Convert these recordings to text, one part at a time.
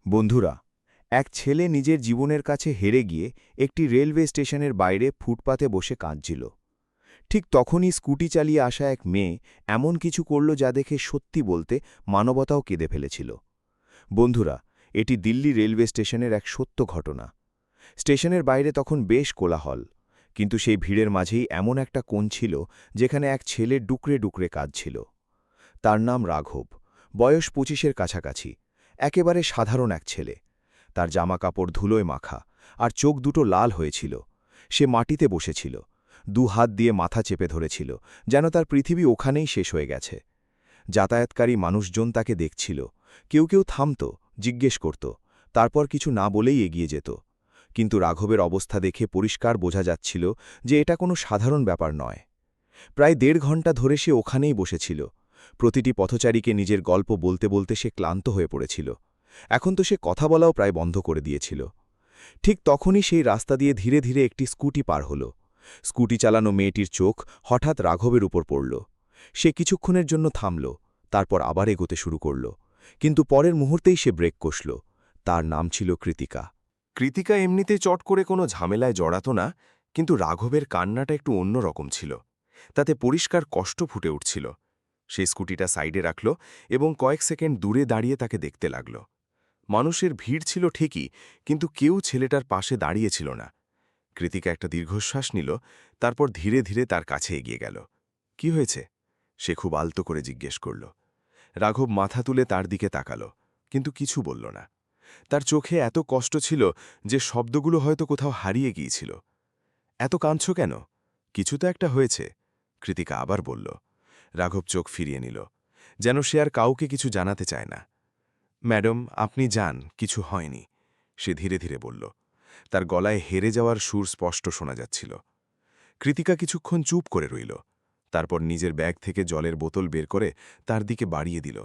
বন্ধুরা, এক ছেলে নিজের জীবনের কাছে হেরে গিয়ে একটি রেলওয়ে স্টেশনের বাইরে ফুটপাতে বসে কাঁদছিল। ঠিক তখনই স্কুটি চালিয়ে আসা এক মেয়ে এমন কিছু করল যা দেখে সত্যি বলতে মানবতাও কেঁদে ফেলেছিল। বন্ধুরা, এটি দিল্লি রেলওয়ে স্টেশনের এক সত্য ঘটনা। স্টেশনের বাইরে তখন বেশ কোলাহল, কিন্তু সেই ভিড়ের মাঝেই এমন একটা কোণ ছিল যেখানে এক ছেলে ডুকরে ডুকরে কাঁদছিল। তার নাম রাঘব, বয়স ২৫-এর কাছাকাছি, একেবারে সাধারণ এক ছেলে। তার জামাকাপড় ধুলোয় মাখা, আর চোখ দুটো লাল হয়েছিল। সে মাটিতে বসেছিল, হাত দিয়ে মাথা চেপে ধরেছিল, যেন তার পৃথিবী ওখানেই শেষ হয়ে গেছে। যাতায়াতকারী মানুষজন তাকে দেখছিল, কেউ কেউ থামত, জিজ্ঞেস করত, তারপর কিছু না বলেই এগিয়ে যেত। কিন্তু রাঘবের অবস্থা দেখে পরিষ্কার বোঝা যাচ্ছিল যে এটা কোনো সাধারণ ব্যাপার নয়। প্রায় ১.৫ ঘণ্টা ধরে সে ওখানেই বসেছিল। প্রতিটি পথচারীকে নিজের গল্প বলতে বলতে সে ক্লান্ত হয়ে পড়েছিল। এখন তো সে কথা বলাও প্রায় বন্ধ করে দিয়েছিল। ঠিক তখনই সেই রাস্তা দিয়ে ধীরে ধীরে একটি স্কুটি পার হল। স্কুটি চালানো মেয়েটির চোখ হঠাৎ রাঘবের উপর পড়ল। সে কিছুক্ষণের জন্য থামল, তারপর আবার এগোতে শুরু করল। কিন্তু পরের মুহূর্তেই সে ব্রেক কষল। তার নাম ছিল কৃতিকা। কৃতিকা এমনিতে চট করে কোনো ঝামেলায় জড়াত না, কিন্তু রাঘবের কান্নাটা একটু অন্যরকম ছিল। তাতে পরিষ্কার কষ্ট ফুটে উঠছিল। সে স্কুটিটা সাইডে রাখল এবং কয়েক সেকেন্ড দূরে দাঁড়িয়ে তাকে দেখতে লাগল। মানুষের ভিড় ছিল ঠিকই, কিন্তু কেউ ছেলেটার পাশে দাঁড়িয়েছিল না। কৃতিকা একটা দীর্ঘশ্বাস নিল, তারপর ধীরে ধীরে তার কাছে এগিয়ে গেল। কি হয়েছে? সে খুব আলতো করে জিজ্ঞেস করল। রাঘব মাথা তুলে তার দিকে তাকাল, কিন্তু কিছু বলল না। তার চোখে এত কষ্ট ছিল যে শব্দগুলো হয়তো কোথাও হারিয়ে গিয়েছিল। এত কাঁদছ কেন? কিছু তো একটা হয়েছে, কৃতিকা আবার বলল। রাঘব চোখ ফিরিয়ে নিল, যেন সে আর কাউকে কিছু জানাতে চায় না। ম্যাডাম, আপনি যান, কিছু হয়নি, সে ধীরে ধীরে বলল। তার গলায় হেরে যাওয়ার সুর স্পষ্ট শোনা যাচ্ছিল। কৃতিকা কিছুক্ষণ চুপ করে রইল, তারপর নিজের ব্যাগ থেকে জলের বোতল বের করে তার দিকে বাড়িয়ে দিল।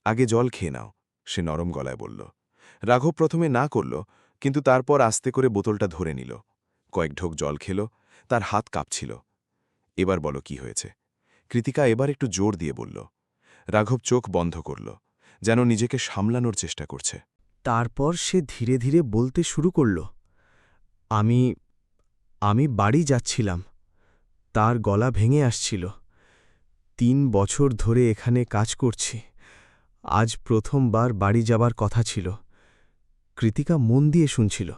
আগে জল খেয়ে নাও, সে নরম গলায় বলল। রাঘব প্রথমে না করল, কিন্তু তারপর আস্তে করে বোতলটা ধরে নিল। কয়েক ঢোক জল খেল, তার হাত কাঁপছিল। এবার বলো কি হয়েছে, কৃতিকা এবার একটু জোর দিয়ে বলল। রাঘব চোখ বন্ধ করল, যেন নিজেকে সামলানোর চেষ্টা করছে। তারপর সে ধীরে ধীরে বলতে শুরু করল, আমি আমি বাড়ি যাচ্ছিলাম। তার গলা ভেঙে আসছিল। ৩ বছর ধরে এখানে কাজ করছি। আজ প্রথমবার বাড়ি যাবার কথা ছিল। কৃতিকা মন দিয়ে শুনছিল।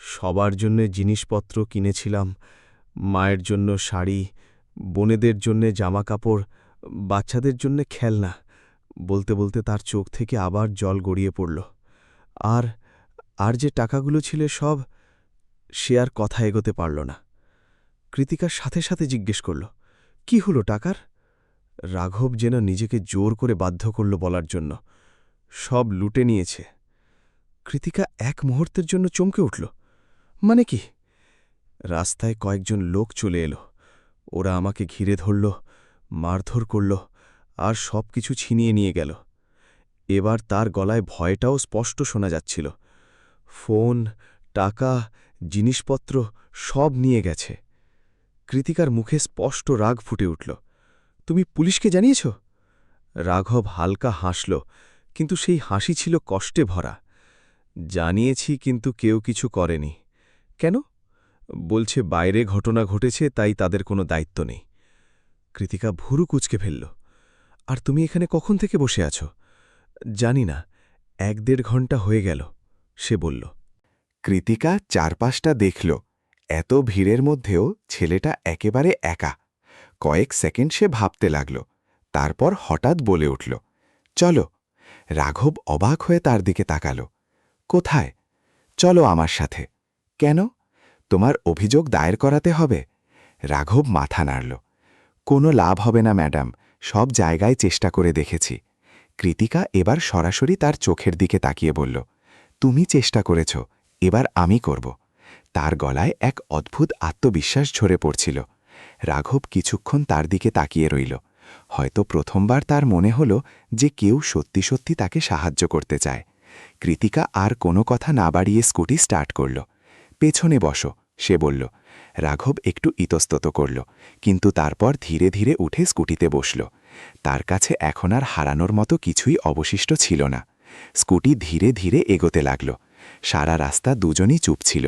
সবার জন্য জিনিসপত্র কিনেছিলাম, মায়ের জন্য শাড়ি, বোনেদের জন্যে জামাকাপড়, বাচ্চাদের জন্যে খেলনা। বলতে বলতে তার চোখ থেকে আবার জল গড়িয়ে পড়ল। আর আর যে টাকাগুলো ছিল সব। সে আর কথা এগোতে পারল না। কৃতিকার সাথে সাথে জিজ্ঞেস করল, কি হলো টাকার? রাঘব যেন নিজেকে জোর করে বাধ্য করল বলার জন্য, সব লুটে নিয়েছে। কৃতিকা এক মুহূর্তের জন্য চমকে উঠল। মানে কি? রাস্তায় কয়েকজন লোক চলে এলো। ওরা আমাকে ঘিরে ধরল, মারধর করল, আর সব কিছু ছিনিয়ে নিয়ে গেল। এবার তার গলায় ভয়টাও স্পষ্ট শোনা যাচ্ছিল। ফোন, টাকা, জিনিসপত্র সব নিয়ে গেছে। কৃতিকার মুখে স্পষ্ট রাগ ফুটে উঠল। তুমি পুলিশকে জানিয়েছ? রাঘব হালকা হাসল, কিন্তু সেই হাসি ছিল কষ্টে ভরা। জানিয়েছি, কিন্তু কেউ কিছু করেনি। কেন? বলছে বাইরে ঘটনা ঘটেছে, তাই তাদের কোনো দায়িত্ব নেই। কৃতিকা ভুরু কুঁচকে ফেলল। আর তুমি এখানে কখন থেকে বসে আছো? জানি না, ১-১.৫ ঘণ্টা হয়ে গেল, সে বলল। কৃতিকা চারপাশটা দেখল। এত ভিড়ের মধ্যেও ছেলেটা একেবারে একা। কয়েক সেকেন্ড সে ভাবতে লাগল, তারপর হঠাৎ বলে উঠল, চলো। রাঘব অবাক হয়ে তার দিকে তাকাল। কোথায়? চলো আমার সাথে। কেন? তোমার অভিযোগ দায়ের করাতে হবে। রাঘব মাথা নাড়ল। কোনো লাভ হবে না ম্যাডাম, সব জায়গায় চেষ্টা করে দেখেছি। কৃতিকা এবার সরাসরি তার চোখের দিকে তাকিয়ে বলল, তুমি চেষ্টা করেছ, এবার আমি করব। তার গলায় এক অদ্ভুত আত্মবিশ্বাস ঝরে পড়ছিল। রাঘব কিছুক্ষণ তার দিকে তাকিয়ে রইল। হয়তো প্রথমবার তার মনে হল যে কেউ সত্যি সত্যি তাকে সাহায্য করতে চায়। কৃতিকা আর কোনো কথা না বাড়িয়ে স্কুটি স্টার্ট করল। পেছনে বসো, সে বলল। রাঘব একটু ইতস্তত করল, কিন্তু তারপর ধীরে ধীরে উঠে স্কুটিতে বসল। তার কাছে এখন আর হারানোর মতো কিছুই অবশিষ্ট ছিল না। স্কুটি ধীরে ধীরে এগোতে লাগল। সারা রাস্তা দুজনই চুপ ছিল,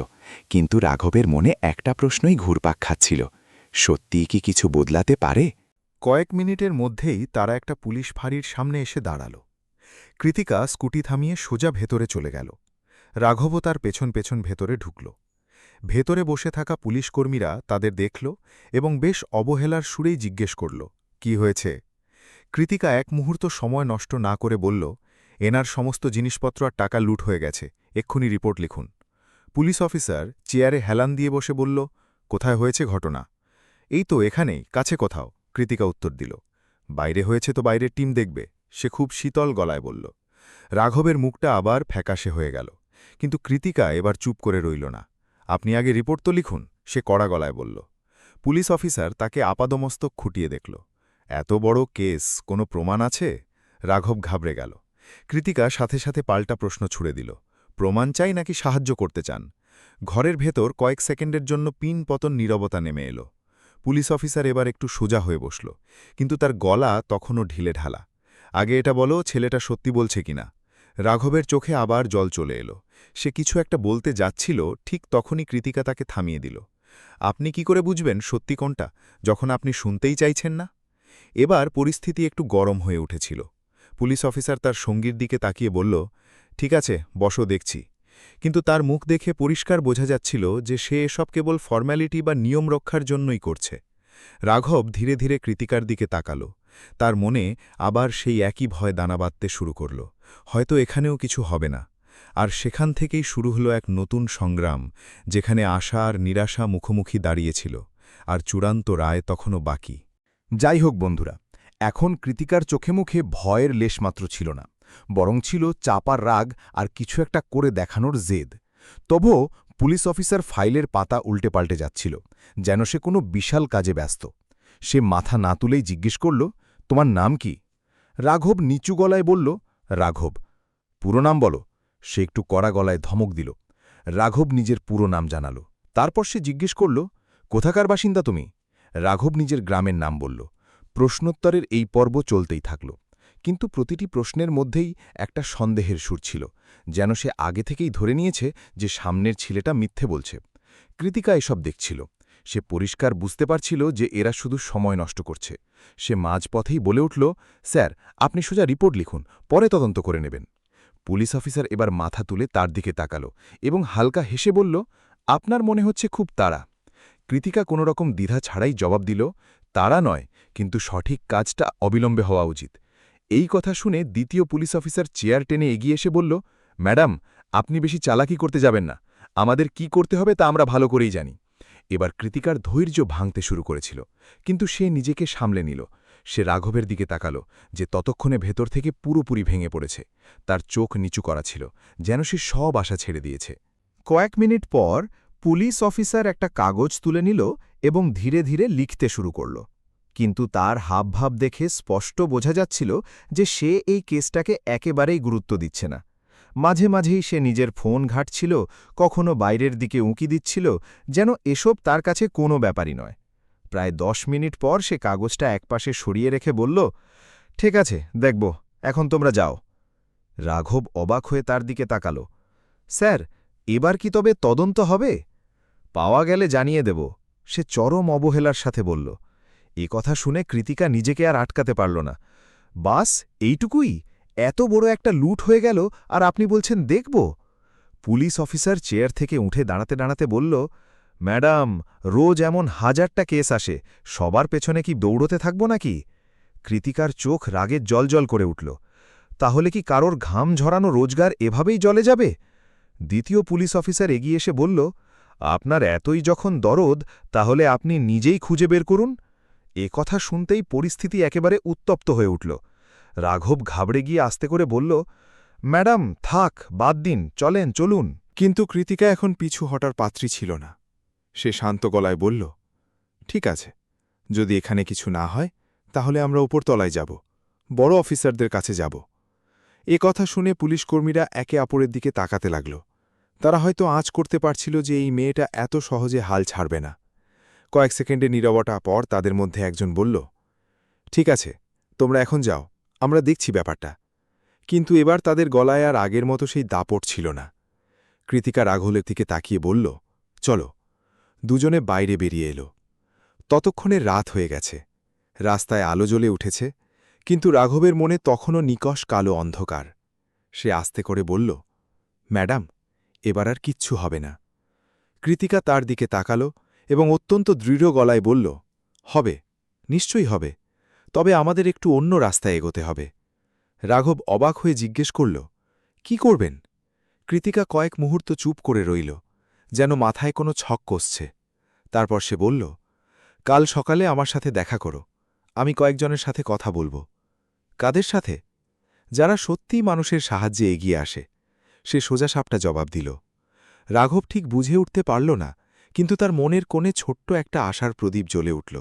কিন্তু রাঘবের মনে একটা প্রশ্নই ঘুরপাক খাচ্ছিল, সত্যিই কি কিছু বদলাতে পারে? কয়েক মিনিটের মধ্যেই তারা একটা পুলিশ ফাঁড়ির সামনে এসে দাঁড়াল। কৃতিকা স্কুটি থামিয়ে সোজা ভেতরে চলে গেল। রাঘবও তার পেছন পেছন ভেতরে ঢুকল। ভেতরে বসে থাকা পুলিশকর্মীরা তাদের দেখল এবং বেশ অবহেলার সুরেই জিজ্ঞেস করল, কি হয়েছে? কৃতিকা এক মুহূর্ত সময় নষ্ট না করে বলল, এনার সমস্ত জিনিসপত্র আর টাকা লুট হয়ে গেছে, এক্ষুনি রিপোর্ট লিখুন। পুলিশ অফিসার চেয়ারে হেলান দিয়ে বসে বলল, কোথায় হয়েছে ঘটনা? এই তো এখানেই, কাছে কোথাও, কৃতিকা উত্তর দিল। বাইরে হয়েছে তো বাইরের টিম দেখবে, সে খুব শীতল গলায় বলল। রাঘবের মুখটা আবার ফ্যাকাশে হয়ে গেল, কিন্তু কৃতিকা এবার চুপ করে রইল না। আপনি আগে রিপোর্ট তো লিখুন, সে কড়া গলায় বলল। পুলিশ অফিসার তাকে আপাদমস্তক খুঁটিয়ে দেখল। এত বড় কেস, কোনো প্রমাণ আছে? রাঘব ঘাবড়ে গেল। কৃতিকা সাথে সাথে পাল্টা প্রশ্ন ছুড়ে দিল, প্রমাণ চাই নাকি সাহায্য করতে চান? ঘরের ভেতর কয়েক সেকেন্ডের জন্য পিন পতন নীরবতা নেমে এলো। পুলিশ অফিসার এবার একটু সোজা হয়ে বসল, কিন্তু তার গলা তখনও ঢিলে ঢালা। আগে এটা বলো, ছেলেটা সত্যি বলছে কিনা? রাঘবের চোখে আবার জল চলে এলো। সে কিছু একটা বলতে যাচ্ছিল, ঠিক তখনই কৃতিকা তাকে থামিয়ে দিল। আপনি কি করে বুঝবেন সত্যি কোনটা, যখন আপনি শুনতেই চাইছেন না? এবার পরিস্থিতি একটু গরম হয়ে উঠেছিল। পুলিশ অফিসার তার সঙ্গীর দিকে তাকিয়ে বলল, ঠিক আছে, বসো, দেখছি। কিন্তু তার মুখ দেখে পরিষ্কার বোঝা যাচ্ছিল যে সে এসব কেবল ফর্ম্যালিটি বা নিয়ম রক্ষার জন্যই করছে। রাঘব ধীরে ধীরে কৃতিকার দিকে তাকাল। তার মনে আবার সেই একই ভয় দানা বাঁধতে শুরু করল, হয়তো এখানেও কিছু হবে না। আর সেখান থেকেই শুরু হলো এক নতুন সংগ্রাম, যেখানে আশা আর নিরাশা মুখোমুখি দাঁড়িয়েছিল, আর চূড়ান্ত রায় তখনও বাকি। যাই হোক বন্ধুরা, এখন কৃতিকার চোখে মুখে ভয়ের লেশমাত্র ছিল না, বরং ছিল চাপার রাগ আর কিছু একটা করে দেখানোর জেদ। তবুও পুলিশ অফিসার ফাইলের পাতা উল্টে পাল্টে যাচ্ছিল, যেন সে কোনো বিশাল কাজে ব্যস্ত। সে মাথা না তুলেই জিজ্ঞেস করল, তোমার নাম কি? রাঘব নিচু গলায় বলল, রাঘব। পুরো নাম বলো। সে একটু কড়া গলায় ধমক দিল। রাঘব নিজের পুরো নাম জানাল। তারপর সে জিজ্ঞেস করল, কোথাকার বাসিন্দা তুমি? রাঘব নিজের গ্রামের নাম বলল। প্রশ্নোত্তরের এই পর্ব চলতেই থাকল, কিন্তু প্রতিটি প্রশ্নের মধ্যেই একটা সন্দেহের সুর ছিল, যেন সে আগে থেকেই ধরে নিয়েছে যে সামনের ছেলেটা মিথ্যে বলছে। কৃতিকা এসব দেখছিল। সে পরিষ্কার বুঝতে পারছিল যে এরা শুধু সময় নষ্ট করছে। সে মাঝপথেই বলে উঠল, স্যার, আপনি সোজা রিপোর্ট লিখুন, পরে তদন্ত করে নেবেন। পুলিশ অফিসার এবার মাথা তুলে তার দিকে তাকাল এবং হালকা হেসে বলল, আপনার মনে হচ্ছে খুব তাড়া। কৃতিকা কোনো রকম দ্বিধা ছাড়াই জবাব দিল, তাড়া নয়, কিন্তু সঠিক কাজটা অবিলম্বে হওয়া উচিত। এই কথা শুনে দ্বিতীয় পুলিশ অফিসার চেয়ার টেনে এগিয়ে এসে বলল, ম্যাডাম, আপনি বেশি চালাকি করতে যাবেন না। আমাদের কি করতে হবে তা আমরা ভালো করেই জানি। এবার কৃতিকার ধৈর্য ভাঙতে শুরু করেছিল, কিন্তু সে নিজেকে সামলে নিল। সে রাঘবের দিকে তাকাল, যে ততক্ষণে ভেতর থেকে পুরোপুরি ভেঙে পড়েছে। তার চোখ নিচু করা ছিল, যেন সে সব আশা ছেড়ে দিয়েছে। কয়েক মিনিট পর পুলিশ অফিসার একটা কাগজ তুলে নিল এবং ধীরে ধীরে লিখতে শুরু করল, কিন্তু তার হাবভাব দেখে স্পষ্ট বোঝা যাচ্ছিল যে সে এই কেসটাকে একেবারেই গুরুত্ব দিচ্ছে না। মাঝে মাঝেই সে নিজের ফোন ঘাঁটছিল, কখনো বাইরের দিকে উঁকি দিচ্ছিল, যেন এসব তার কাছে কোনো ব্যাপারই নয়। প্রায় 10 মিনিট পর সে কাগজটা একপাশে সরিয়ে রেখে বলল, ঠিক আছে, দেখব, এখন তোমরা যাও। রাঘব অবাক হয়ে তার দিকে তাকাল। স্যার, এবার কি তবে তদন্ত হবে? পাওয়া গেলে জানিয়ে দেব, সে চরম অবহেলার সাথে বলল। এ কথা শুনে কৃতিকা নিজেকে আর আটকাতে পারল না। বাস, এইটুকুই? এত বড় একটা লুট হয়ে গেল, আর আপনি বলছেন দেখব? পুলিশ অফিসার চেয়ার থেকে উঠে দাঁড়াতে দাঁড়াতে বলল, ম্যাডাম, রোজ এমন হাজারটা কেস আসে, সবার পেছনে কি দৌড়তে থাকব নাকি? কৃতিকার চোখ রাগে জলজল করে উঠল। তাহলে কি কারোর ঘাম ঝরানো রোজগার এভাবেই জলে যাবে? দ্বিতীয় পুলিশ অফিসার এগিয়ে এসে বলল, আপনার এতই যখন দরদ, তাহলে আপনি নিজেই খুঁজে বের করুন। এ কথা শুনতেই পরিস্থিতি একেবারে উত্তপ্ত হয়ে উঠল। রাঘব ঘাবড়ে গিয়ে আস্তে করে বলল, ম্যাডাম, থাক, বাদ দিন, চলুন। কিন্তু কৃতিকা এখন পিছু হটার পাত্রী ছিল না। সে শান্ত গলায় বলল, ঠিক আছে, যদি এখানে কিছু না হয় তাহলে আমরা উপরতলায় যাব, বড় অফিসারদের কাছে যাব। এ কথা শুনে পুলিশকর্মীরা একে অপরের দিকে তাকাতে লাগল। তারা হয়তো আঁচ করতে পারছিল যে এই মেয়েটা এত সহজে হাল ছাড়বে না। কয়েক সেকেন্ডে নীরবতা পর তাদের মধ্যে একজন বলল, ঠিক আছে, তোমরা এখন যাও, আমরা দেখছি ব্যাপারটা। কিন্তু এবার তাদের গলায় আর আগের মতো সেই দাপট ছিল না। কৃতিকা রাঘবের দিকে তাকিয়ে বলল, চলো। দুজনে বাইরে বেরিয়ে এলো। ততক্ষণে রাত হয়ে গেছে। রাস্তায় আলো জ্বলে উঠেছে, কিন্তু রাঘবের মনে তখনও নিকষ কালো অন্ধকার। সে আস্তে করে বলল, ম্যাডাম, এবার আর কিচ্ছু হবে না। কৃতিকা তার দিকে তাকালো এবং অত্যন্ত দৃঢ় গলায় বলল, হবে, নিশ্চয়ই হবে, তবে আমাদের একটু অন্য রাস্তায় এগোতে হবে। রাঘব অবাক হয়ে জিজ্ঞেস করল, কি করবেন? কৃতিকা কয়েক মুহূর্ত চুপ করে রইল, যেন মাথায় কোনো ছক কষছে। তারপর সে বলল, কাল সকালে আমার সাথে দেখা করো, আমি কয়েকজনের সাথে কথা বলবো। কাদের সাথে? যারা সত্যিই মানুষের সাহায্যে এগিয়ে আসে। সে সোজাসাপটা জবাব দিল। রাঘব ঠিক বুঝে উঠতে পারল না, কিন্তু তার মনের কোণে ছোট্ট একটা আশার প্রদীপ জ্বলে উঠল।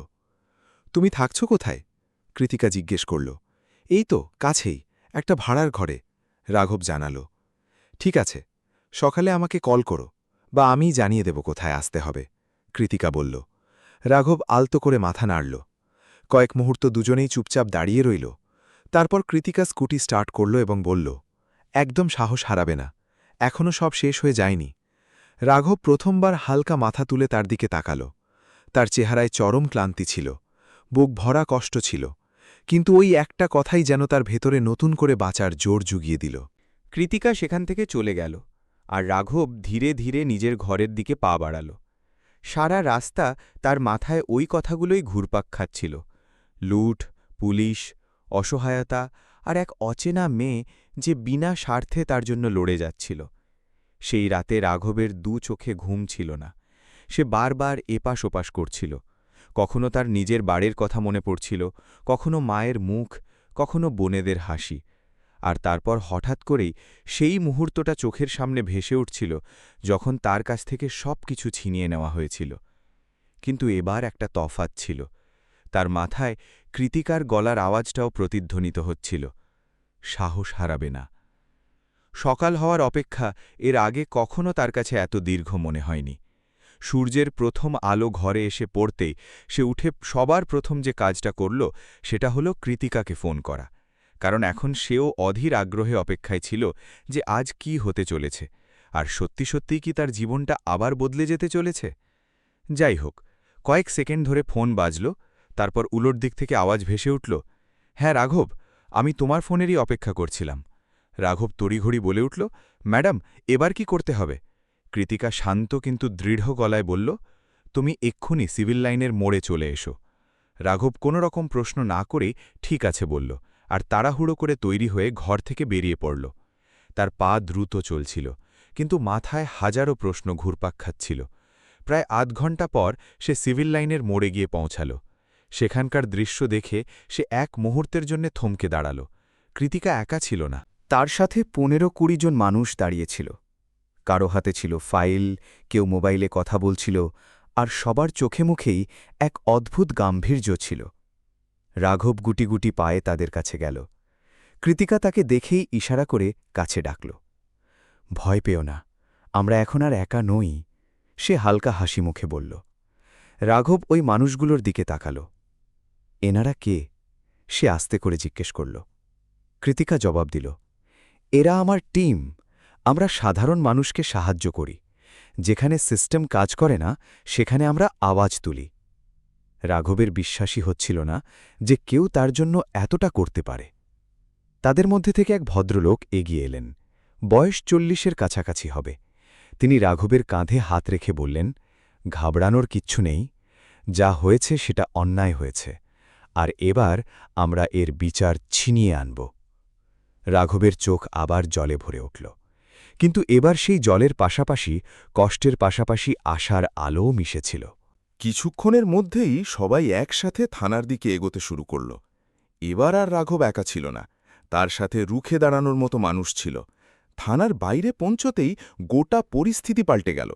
তুমি থাকছ কোথায়? কৃতিকা জিজ্ঞেস করল। এই তো কাছেই, একটা ভাড়ার ঘরে, রাঘব জানাল। ঠিক আছে, সকালে আমাকে কল করো, বা আমিই জানিয়ে দেব কোথায় আসতে হবে, কৃতিকা বলল। রাঘব আলতো করে মাথা নাড়ল। কয়েক মুহূর্ত দুজনেই চুপচাপ দাঁড়িয়ে রইল। তারপর কৃতিকা স্কুটি স্টার্ট করল এবং বলল, একদম সাহস হারাবে না, এখনও সব শেষ হয়ে যায়নি। রাঘব প্রথমবার হালকা মাথা তুলে তার দিকে তাকাল। তার চেহারায় চরম ক্লান্তি ছিল, বুক ভরা কষ্ট ছিল, কিন্তু ওই একটা কথাই যেন তার ভেতরে নতুন করে বাঁচার জোর জুগিয়ে দিল। কৃতিকা সেখান থেকে চলে গেল, আর রাঘব ধীরে ধীরে নিজের ঘরের দিকে পা বাড়াল। সারা রাস্তা তার মাথায় ওই কথাগুলোই ঘুরপাক খাচ্ছিল। লুট, পুলিশ, অসহায়তা আর এক অচেনা মেয়ে যে বিনা স্বার্থে তার জন্য লড়ে যাচ্ছিল। সেই রাতে রাঘবের চোখে ঘুম ছিল না। সে বারবার এপাশ ওপাশ করছিল। কখনো তার নিজের বাড়ির কথা মনে পড়ছিল, কখনো মায়ের মুখ, কখনো বোনেদের হাসি। আর তারপর হঠাৎ করেই সেই মুহূর্তটা চোখের সামনে ভেসে উঠছিল, যখন তার কাছ থেকে সব কিছু ছিনিয়ে নেওয়া হয়েছিল। কিন্তু এবার একটা তফাৎ ছিল। তার মাথায় কৃতিকার গলার আওয়াজটাও প্রতিধ্বনিত হচ্ছিল, সাহস হারাবে না। সকাল হওয়ার অপেক্ষা এর আগে কখনো তার কাছে এত দীর্ঘ মনে হয়নি। সূর্যের প্রথম আলো ঘরে এসে পড়তেই সে উঠে সবার প্রথম যে কাজটা করল সেটা হলো কৃতিকাকে ফোন করা, কারণ এখন সেও অধীর আগ্রহে অপেক্ষায় ছিল যে আজ কি হতে চলেছে, আর সত্যি সত্যিই কি তার জীবনটা আবার বদলে যেতে চলেছে। যাই হোক, কয়েক সেকেন্ড ধরে ফোন বাজল, তারপর উলোর দিক থেকে আওয়াজ ভেসে উঠল, হ্যাঁ রাঘব, আমি তোমার ফোনেরই অপেক্ষা করছিলাম। রাঘব তড়িঘড়ি বলে উঠল, ম্যাডাম, এবার কি করতে হবে? কৃতিকা শান্ত কিন্তু দৃঢ় গলায় বলল, তুমি এক্ষুনি সিভিল লাইনের মোড়ে চলে এসো। রাঘব কোনো রকম প্রশ্ন না করেই ঠিক আছে বলল, আর তাড়াহুড়ো করে তৈরি হয়ে ঘর থেকে বেরিয়ে পড়ল। তার পা দ্রুত চলছিল, কিন্তু মাথায় হাজারো প্রশ্ন ঘুরপাক খাচ্ছিল। প্রায় আধ ঘণ্টা পর সে সিভিল লাইনের মোড়ে গিয়ে পৌঁছাল। সেখানকার দৃশ্য দেখে সে এক মুহূর্তের জন্য থমকে দাঁড়াল। কৃতিকা একা ছিল না, তার সাথে ১৫-২০ জন মানুষ দাঁড়িয়েছিল। কারো হাতে ছিল ফাইল, কেউ মোবাইলে কথা বলছিল, আর সবার চোখে মুখেই এক অদ্ভুত গাম্ভীর্য ছিল। রাঘব গুটি গুটি পায়ে তাদের কাছে গেল। কৃতিকা তাকে দেখেই ইশারা করে কাছে ডাকল। ভয় পেও না, আমরা এখন আর একা নই, সে হালকা হাসি মুখে বলল। রাঘব ওই মানুষগুলোর দিকে তাকাল। এনারা কে? সে আস্তে করে জিজ্ঞেস করল। কৃতিকা জবাব দিল, এরা আমার টিম, আমরা সাধারণ মানুষকে সাহায্য করি। যেখানে সিস্টেম কাজ করে না সেখানে আমরা আওয়াজ তুলি। রাঘবের বিশ্বাসই হচ্ছিল না যে কেউ তার জন্য এতটা করতে পারে। তাদের মধ্যে থেকে এক ভদ্রলোক এগিয়ে এলেন, বয়স ৪০-এর কাছাকাছি হবে। তিনি রাঘবের কাঁধে হাত রেখে বললেন, ঘাবড়ানোর কিচ্ছু নেই, যা হয়েছে সেটা অন্যায় হয়েছে, আর এবার আমরা এর বিচার ছিনিয়ে আনব। রাঘবের চোখ আবার জলে ভরে উঠল, কিন্তু এবার সেই জলের পাশাপাশি কষ্টের পাশাপাশি আশার আলোও মিশেছিল। কিছুক্ষণের মধ্যেই সবাই একসাথে থানার দিকে এগোতে শুরু করল। এবার আর রাঘব একা ছিল না, তার সাথে রুখে দাঁড়ানোর মতো মানুষ ছিল। থানার বাইরে পৌঁছতেই গোটা পরিস্থিতি পাল্টে গেল।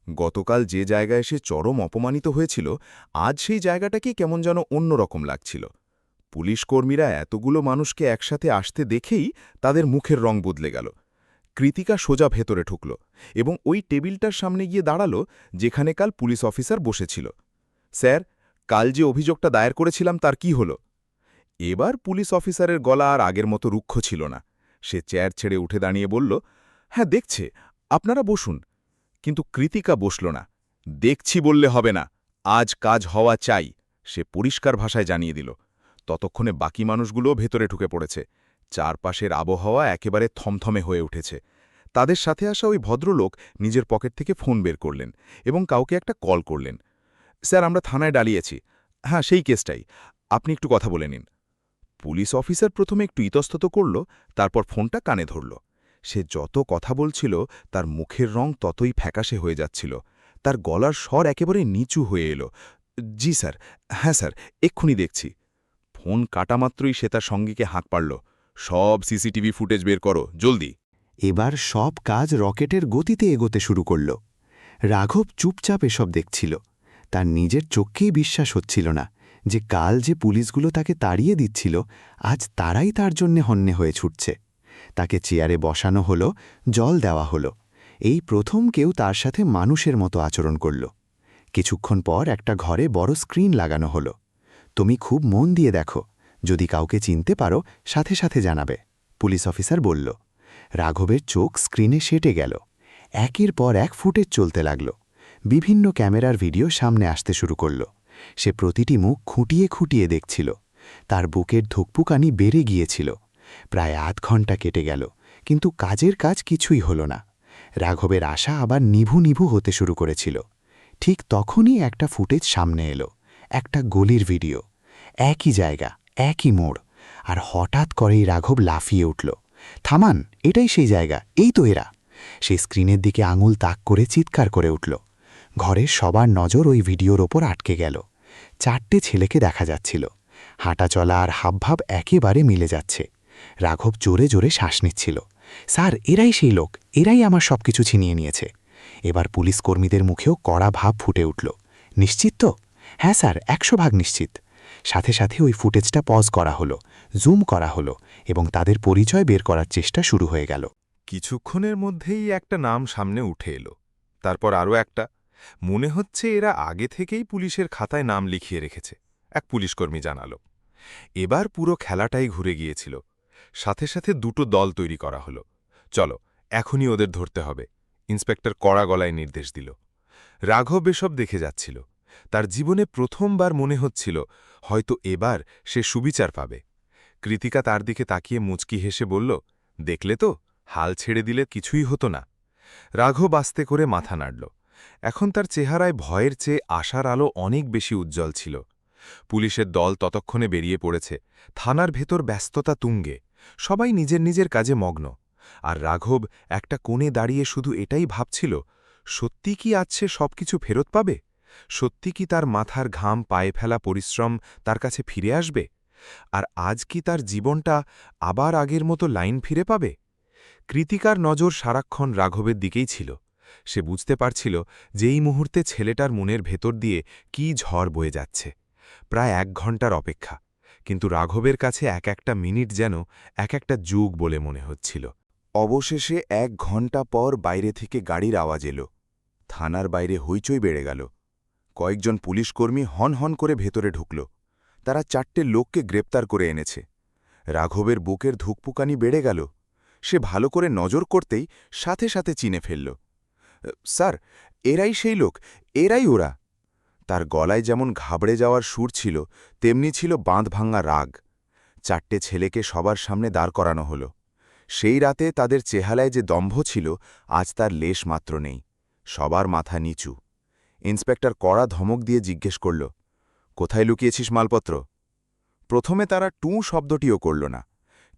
গতকাল যে জায়গায় সে চরম অপমানিত হয়েছিল, আজ সেই জায়গাটাকেই কেমন যেন অন্যরকম লাগছিল। পুলিশকর্মীরা এতগুলো মানুষকে একসাথে আসতে দেখেই তাদের মুখের রং বদলে গেল। কৃতিকা সোজা ভেতরে ঢুকল এবং ওই টেবিলটার সামনে গিয়ে দাঁড়াল যেখানে কাল পুলিশ অফিসার বসেছিল। স্যার, কাল যে অভিযোগটা দায়ের করেছিলাম তার কি হলো? এবার পুলিশ অফিসারের গলা আর আগের মতো রুক্ষ ছিল না। সে চেয়ার ছেড়ে উঠে দাঁড়িয়ে বলল, হ্যাঁ দেখছে, আপনারা বসুন। কিন্তু কৃতিকা বসল না। দেখছি বললে হবে না, আজ কাজ হওয়া চাই, সে পরিষ্কার ভাষায় জানিয়ে দিল। ততক্ষণে বাকি মানুষগুলোও ভেতরে ঢুকে পড়েছে। চারপাশের আবহাওয়া একেবারে থমথমে হয়ে উঠেছে। তাদের সাথে আসা ওই ভদ্রলোক নিজের পকেট থেকে ফোন বের করলেন এবং কাউকে একটা কল করলেন। স্যার, আমরা থানায় ডালিয়েছি। হ্যাঁ, সেই কেসটাই, আপনি একটু কথা বলে নিন। পুলিশ অফিসার প্রথমে একটু ইতস্তত করল, তারপর ফোনটা কানে ধরল। সে যত কথা বলছিল তার মুখের রং ততই ফ্যাকাশে হয়ে যাচ্ছিল। তার গলার স্বর একেবারে নিচু হয়ে এলো। জি স্যার, হ্যাঁ স্যার, এক্ষুনি দেখছি। ফোন কাটামাত্রই সে তার সঙ্গীকে হাঁক পারল, সব সিসিটিভি ফুটেজ বের করো, জলদি। এবার সব কাজ রকেটের গতিতে এগোতে শুরু করল। রাঘব চুপচাপ এসব দেখছিল। তার নিজের চোখকেই বিশ্বাস হচ্ছিল না যে কাল যে পুলিশগুলো তাকে তাড়িয়ে দিচ্ছিল, আজ তারাই তার জন্যে হন্যে হয়ে ছুটছে। তাকে চেয়ারে বসানো হলো, জল দেওয়া হলো। এই প্রথম কেউ তার সাথে মানুষের মতো আচরণ করল। কিছুক্ষণ পর একটা ঘরে বড় স্ক্রিন লাগানো হলো। তুমি খুব মন দিয়ে দেখো, যদি কাউকে চিনতে পারো সাথে সাথে জানাবে, পুলিশ অফিসার বলল। রাঘবের চোখ স্ক্রিনে সেটে গেল। একের পর এক ফুটেজ চলতে লাগল। বিভিন্ন ক্যামেরার ভিডিও সামনে আসতে শুরু করল। সে প্রতিটি মুখ খুঁটিয়ে খুঁটিয়ে দেখছিল। তার বুকের ধুকপুকানি বেড়ে গিয়েছিল। প্রায় আধ ঘন্টা কেটে গেল, কিন্তু কাজের কাজ কিছুই হল না। রাঘবের আশা আবার নিভু নিভু হতে শুরু করেছিল। ঠিক তখনই একটা ফুটেজ সামনে এলো, একটা গলির ভিডিও। একই জায়গা, একই মোড়। আর হঠাৎ করেই রাঘব লাফিয়ে উঠল। থামান, এটাই সেই জায়গা, এই তো এরা। সে স্ক্রিনের দিকে আঙুল তাক করে চিৎকার করে উঠল। ঘরের সবার নজর ওই ভিডিওর ওপর আটকে গেল। চারটে ছেলেকে দেখা যাচ্ছিল। হাঁটাচলা আর হাবভাব একেবারে মিলে যাচ্ছে। রাঘব জোরে জোরে শ্বাস নিচ্ছিল। স্যার, এরাই সেই লোক, এরাই আমার সবকিছু ছিনিয়ে নিয়েছে। এবার পুলিশ কর্মীদের মুখেও কড়া ভাব ফুটে উঠল। নিশ্চিত তো? হ্যাঁ স্যার, 100% নিশ্চিত। সাথে সাথে ওই ফুটেজটা পজ করা হলো, জুম করা হলো এবং তাদের পরিচয় বের করার চেষ্টা শুরু হয়ে গেল। কিছুক্ষণের মধ্যেই একটা নাম সামনে উঠে এলো, তারপর আরও একটা। মনে হচ্ছে এরা আগে থেকেই পুলিশের খাতায় নাম লিখিয়ে রেখেছে, এক পুলিশকর্মী জানালো। এবার পুরো খেলাটাই ঘুরে গিয়েছিল। সাথে সাথে দুটো দল তৈরি করা হলো। চলো, এখনই ওদের ধরতে হবে, ইন্সপেক্টর কড়া গলায় নির্দেশ দিল। রাঘব এসব দেখে যাচ্ছিল। তার জীবনে প্রথমবার মনে হচ্ছিল হয়তো এবার সে সুবিচার পাবে। কৃতিকা তার দিকে তাকিয়ে মুচকি হেসে বলল, দেখলে তো, হাল ছেড়ে দিলে কিছুই হতো না। রাঘব আস্তে করে মাথা নাড়ল। এখন তার চেহারায় ভয়ের চেয়ে আশার আলো অনেক বেশি উজ্জ্বল ছিল। পুলিশের দল ততক্ষণে বেরিয়ে পড়েছে। থানার ভেতর ব্যস্ততা তুঙ্গে, সবাই নিজের নিজের কাজে মগ্ন। আর রাঘব একটা কোণে দাঁড়িয়ে শুধু এটাই ভাবছিল, সত্যি কি আজ সে সবকিছু ফেরত পাবে? সত্যি কি তার মাথার ঘাম, পায়ে ফেলা পরিশ্রম তার কাছে ফিরে আসবে? আর আজ কি তার জীবনটা আবার আগের মতো লাইন ফিরে পাবে? কৃতিকার নজর সারাক্ষণ রাঘবের দিকেই ছিল। সে বুঝতে পারছিল যে এই মুহূর্তে ছেলেটার মনের ভেতর দিয়ে কী ঝড় বয়ে যাচ্ছে। প্রায় 1 ঘণ্টার অপেক্ষা, কিন্তু রাঘবের কাছে এক একটা মিনিট যেন এক একটা যুগ বলে মনে হচ্ছিল। অবশেষে 1 ঘণ্টা পর বাইরে থেকে গাড়ির আওয়াজ এলো। থানার বাইরে হইচই বেড়ে গেল। কয়েকজন পুলিশকর্মী হন হন করে ভেতরে ঢুকল। তারা 4টে লোককে গ্রেপ্তার করে এনেছে। রাঘবের বুকের ধুকপুকানি বেড়ে গেল। সে ভালো করে নজর করতেই সাথে সাথে চিনে ফেলল। স্যার, এরাই সেই লোক, এরাই ওরা। তার গলায় যেমন ঘাবড়ে যাওয়ার সুর ছিল, তেমনি ছিল বাঁধভাঙা রাগ। 4টে ছেলেকে সবার সামনে দাঁড় করানো হলো। সেই রাতে তাদের চেহারায় যে দম্ভ ছিল, আজ তার লেশ মাত্র নেই। সবার মাথা নিচু। ইন্সপেক্টর কড়া ধমক দিয়ে জিজ্ঞেস করল, কোথায় লুকিয়েছিস মালপত্র? প্রথমে তারা টুঁ শব্দটিও করল না,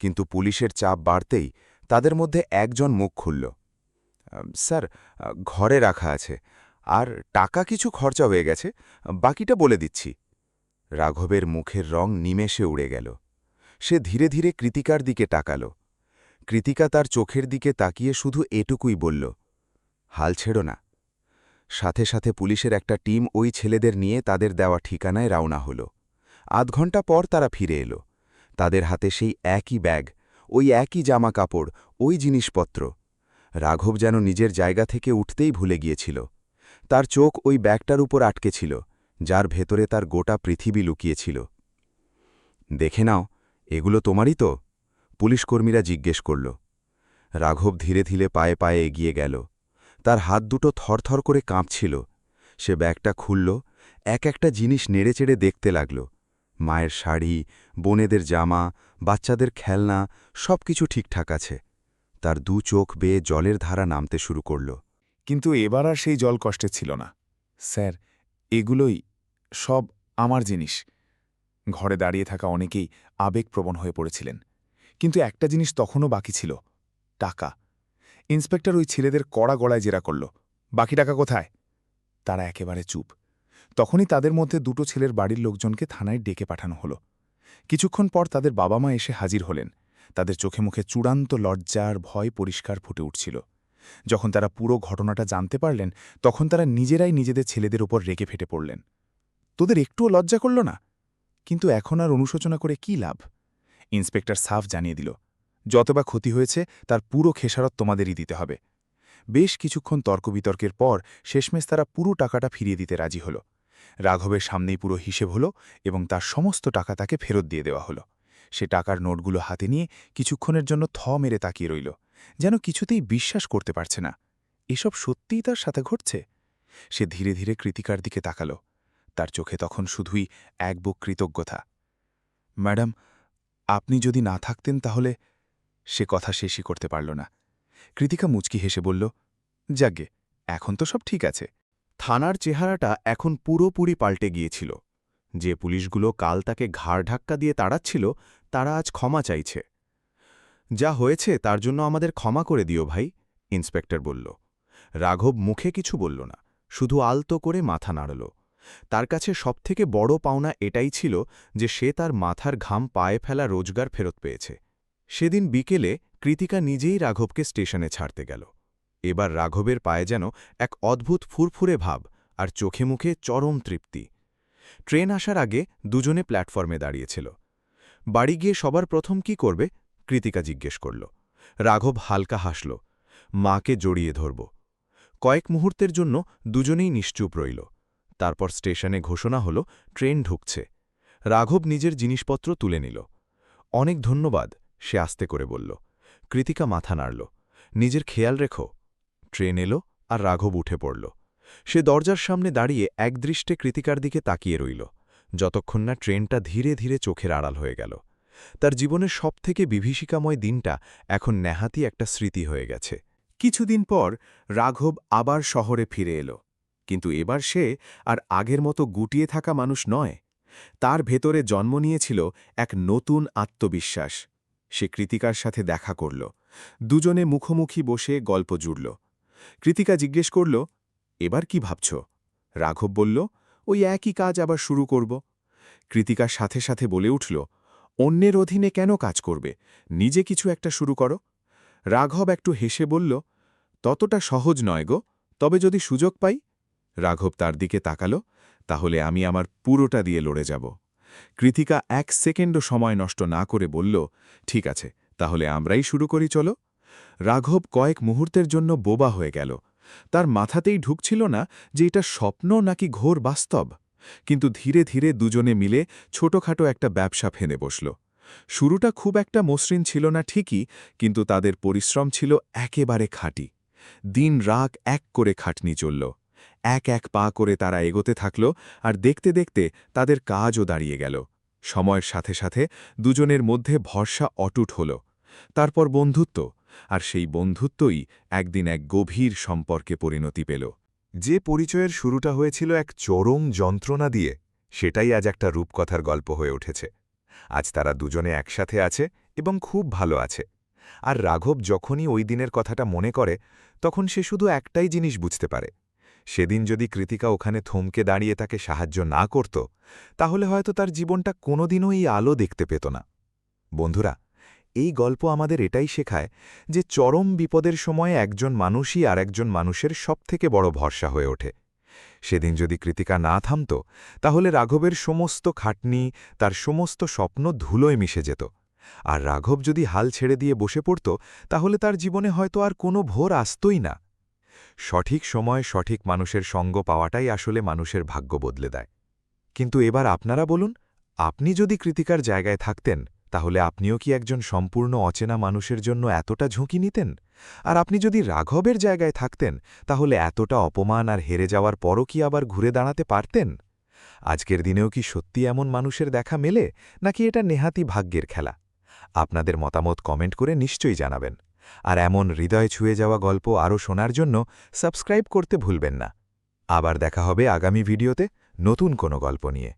কিন্তু পুলিশের চাপ বাড়তেই তাদের মধ্যে একজন মুখ খুলল। স্যার, ঘরে রাখা আছে, আর টাকা কিছু খরচা হয়ে গেছে, বাকিটা বলে দিচ্ছি। রাঘবের মুখের রং নিমেষে উড়ে গেল। সে ধীরে ধীরে কৃতিকার দিকে তাকাল। কৃতিকা তার চোখের দিকে তাকিয়ে শুধু এটুকুই বলল, হাল ছেড়ো না। সাথে সাথে পুলিশের একটা টিম ওই ছেলেদের নিয়ে তাদের দেওয়া ঠিকানায় রওনা হল। আধ ঘণ্টা পর তারা ফিরে এলো। তাদের হাতে সেই একই ব্যাগ, ওই একই জামা কাপড়, ওই জিনিসপত্র। রাঘব যেন নিজের জায়গা থেকে উঠতেই ভুলে গিয়েছিল। তার চোখ ওই ব্যাগটার উপর আটকে ছিল, যার ভেতরে তার গোটা পৃথিবী লুকিয়েছিল। দেখে নাও, এগুলো তোমারই তো? পুলিশকর্মীরা জিজ্ঞেস করল। রাঘব ধীরে ধীরে পায়ে পায়ে এগিয়ে গেল। তার হাত দুটো থরথর করে কাঁপছিল। সে ব্যাগটা খুলল, একটা জিনিস নেড়েচেড়ে দেখতে লাগল। মায়ের শাড়ি, বোনেদের জামা, বাচ্চাদের খেলনা, সবকিছু ঠিকঠাক আছে। তার দু চোখ বেয়ে জলের ধারা নামতে শুরু করল। কিন্তু এবার আর সেই জল কষ্টে ছিল না। স্যার, এগুলোই সব আমার জিনিস। ঘরে দাঁড়িয়ে থাকা অনেকেই আবেগপ্রবণ হয়ে পড়েছিলেন। কিন্তু একটা জিনিস তখনও বাকি ছিল, টাকা। ইন্সপেক্টর ওই ছেলেদের কড়া গলায় জেরা করল, বাকি টাকা কোথায়? তারা একেবারে চুপ। তখনই তাদের মধ্যে দুটো ছেলের বাড়ির লোকজনকে থানায় ডেকে পাঠানো হলো। কিছুক্ষণ পর তাদের বাবা মা এসে হাজির হলেন। তাদের চোখে মুখে চূড়ান্ত লজ্জা আর ভয় পরিষ্কার ফুটে উঠছিল। যখন তারা পুরো ঘটনাটা জানতে পারলেন, তখন তারা নিজেরাই নিজেদের ছেলেদের ওপর রেগে ফেটে পড়লেন। তোদের একটুও লজ্জা করল না? কিন্তু এখন আর অনুশোচনা করে কী লাভ? ইন্সপেক্টর সাফ জানিয়ে দিল, যতবা ক্ষতি হয়েছে তার পুরো খেসারত তোমাদেরই দিতে হবে। বেশ কিছুক্ষণ তর্কবিতর্কের পর শেষমেশ তারা পুরো টাকাটা ফিরিয়ে দিতে রাজি হল। রাঘবের সামনেই পুরো হিসেব হল এবং তার সমস্ত টাকা তাকে ফেরত দিয়ে দেওয়া হল। সে টাকার নোটগুলো হাতে নিয়ে কিছুক্ষণের জন্য থ মেরে তাকিয়ে রইল, যেন কিছুতেই বিশ্বাস করতে পারছে না এসব সত্যিই তার সাথে ঘটছে। সে ধীরে ধীরে কৃতিকার দিকে তাকাল। তার চোখে তখন শুধুই এক বুক কৃতজ্ঞতা। ম্যাডাম, আপনি যদি না থাকতেন তাহলে... সে কথা শেষই করতে পারল না। কৃতিকা মুচকি হেসে বলল, যাগ্গে, এখন তো সব ঠিক আছে। থানার চেহারাটা এখন পুরোপুরি পাল্টে গিয়েছিল। যে পুলিশগুলো কাল তাকে ঘাড় ধাক্কা দিয়ে তাড়াচ্ছিল, তারা আজ ক্ষমা চাইছে। যা হয়েছে তার জন্য আমাদের ক্ষমা করে দিও ভাই, ইন্সপেক্টর বলল। রাঘব মুখে কিছু বলল না, শুধু আলতো করে মাথা নাড়ল। তার কাছে সবথেকে বড় পাওনা এটাই ছিল যে সে তার মাথার ঘাম পায়ে ফেলা রোজগার ফেরত পেয়েছে। সেদিন বিকেলে কৃতিকা নিজেই রাঘবকে স্টেশনে ছাড়তে গেল। এবার রাঘবের পায়ে যেন এক অদ্ভুত ফুরফুরে ভাব আর চোখে মুখে চরম তৃপ্তি। ট্রেন আসার আগে দুজনে প্ল্যাটফর্মে দাঁড়িয়েছিল। বাড়ি গিয়ে সবার প্রথম কি করবে, কৃতিকা জিজ্ঞেস করল। রাঘব হালকা হাসল। মাকে জড়িয়ে ধরব। কয়েক মুহূর্তের জন্য দুজনেই নিশ্চুপ রইল। তারপর স্টেশনে ঘোষণা হল ট্রেন ঢুকছে। রাঘব নিজের জিনিসপত্র তুলে নিল। অনেক ধন্যবাদ, সে আস্তে করে বলল। কৃতিকা মাথা নাড়ল। নিজের খেয়াল রেখো। ট্রেন এলো আর রাঘব উঠে পড়ল। সে দরজার সামনে দাঁড়িয়ে একদৃষ্টে কৃতিকার দিকে তাকিয়ে রইল, যতক্ষণ না ট্রেনটা ধীরে ধীরে চোখের আড়াল হয়ে গেল। তার জীবনের সবথেকে বিভীষিকাময় দিনটা এখন নেহাতি একটা স্মৃতি হয়ে গেছে। কিছুদিন পর রাঘব আবার শহরে ফিরে এলো, কিন্তু এবার সে আর আগের মতো গুটিয়ে থাকা মানুষ নয়। তার ভেতরে জন্ম নিয়েছিল এক নতুন আত্মবিশ্বাস। সে কৃতিকার সাথে দেখা করল। দুজনে মুখোমুখি বসে গল্প জুড়ল। কৃতিকা জিজ্ঞেস করল, এবার কি ভাবছ? রাঘব বলল, ওই একই কাজ আবার শুরু করব। কৃতিকার সাথে সাথে বলে উঠল, অন্যের অধীনে কেন কাজ করবে, নিজে কিছু একটা শুরু করো। রাঘব একটু হেসে বলল, ততটা সহজ নয় গো, তবে যদি সুযোগ পাই। রাঘব তার দিকে তাকাল, তাহলে আমি আমার পুরোটা দিয়ে লড়ে যাব। কৃতিকা এক সেকেন্ডও সময় নষ্ট না করে বলল, ঠিক আছে, তাহলে আমরাই শুরু করি চলো। রাঘব কয়েক মুহূর্তের জন্য বোবা হয়ে গেল। তার মাথাতেই ঢুকছিল না যে এটা স্বপ্ন নাকি ঘোর বাস্তব। কিন্তু ধীরে ধীরে দুজনে মিলে ছোটখাটো একটা ব্যবসা ফেনে বসল। শুরুটা খুব একটা মসৃণ ছিল না ঠিকই, কিন্তু তাদের পরিশ্রম ছিল একেবারে খাঁটি। দিন রাত এক করে খাটনি চলল। এক এক পা করে তারা এগোতে থাকল, আর দেখতে দেখতে তাদের কাজও দাঁড়িয়ে গেল। সময়ের সাথে সাথে দুজনের মধ্যে ভরসা অটুট হল। তারপর বন্ধুত্ব, আর সেই বন্ধুত্বই একদিন এক গভীর সম্পর্কে পরিণতি পেল। যে পরিচয়ের শুরুটা হয়েছিল এক চরম যন্ত্রণা দিয়ে, সেটাই আজ একটা রূপকথার গল্প হয়ে উঠেছে। আজ তারা দুজনে একসাথে আছে এবং খুব ভালো আছে। আর রাঘব যখনই ওই দিনের কথাটা মনে করে, তখন সে শুধু একটাই জিনিস বুঝতে পারে, সেদিন যদি কৃতিকা ওখানে থমকে দাঁড়িয়ে তাকে সাহায্য না করত, তাহলে হয়তো তার জীবনটা কোনোদিনও এই আলো দেখতে পেত না। বন্ধুরা, এই গল্প আমাদের এটাই শেখায় যে চরম বিপদের সময়ে একজন মানুষই আর একজন মানুষের সবথেকে বড় ভরসা হয়ে ওঠে। সেদিন যদি কৃতিকা না থামত, তাহলে রাঘবের সমস্ত খাটনি, তার সমস্ত স্বপ্ন ধুলোয় মিশে যেত। আর রাঘব যদি হাল ছেড়ে দিয়ে বসে পড়ত, তাহলে তার জীবনে হয়তো আর কোনো ভোর আসতই না। সঠিক সময় সঠিক মানুষের সঙ্গ পাওয়াটাই আসলে মানুষের ভাগ্য বদলে দেয়। কিন্তু এবার আপনারা বলুন, আপনি যদি কৃতিকার জায়গায় থাকতেন, তাহলে আপনিও কি একজন সম্পূর্ণ অচেনা মানুষের জন্য এতটা ঝুঁকি নিতেন? আর আপনি যদি রাঘবের জায়গায় থাকতেন তাহলে এতটা অপমান আর হেরে যাওয়ার পরও কি আবার ঘুরে দাঁড়াতে পারতেন? আজকের দিনেও কি সত্যি এমন মানুষের দেখা মেলে, নাকি এটা নেহাতি ভাগ্যের খেলা? আপনাদের মতামত কমেন্ট করে নিশ্চয়ই জানাবেন। আর এমন হৃদয় ছুঁয়ে যাওয়া গল্প আরও শোনার জন্য সাবস্ক্রাইব করতে ভুলবেন না। আবার দেখা হবে আগামী ভিডিওতে নতুন কোনো গল্প নিয়ে।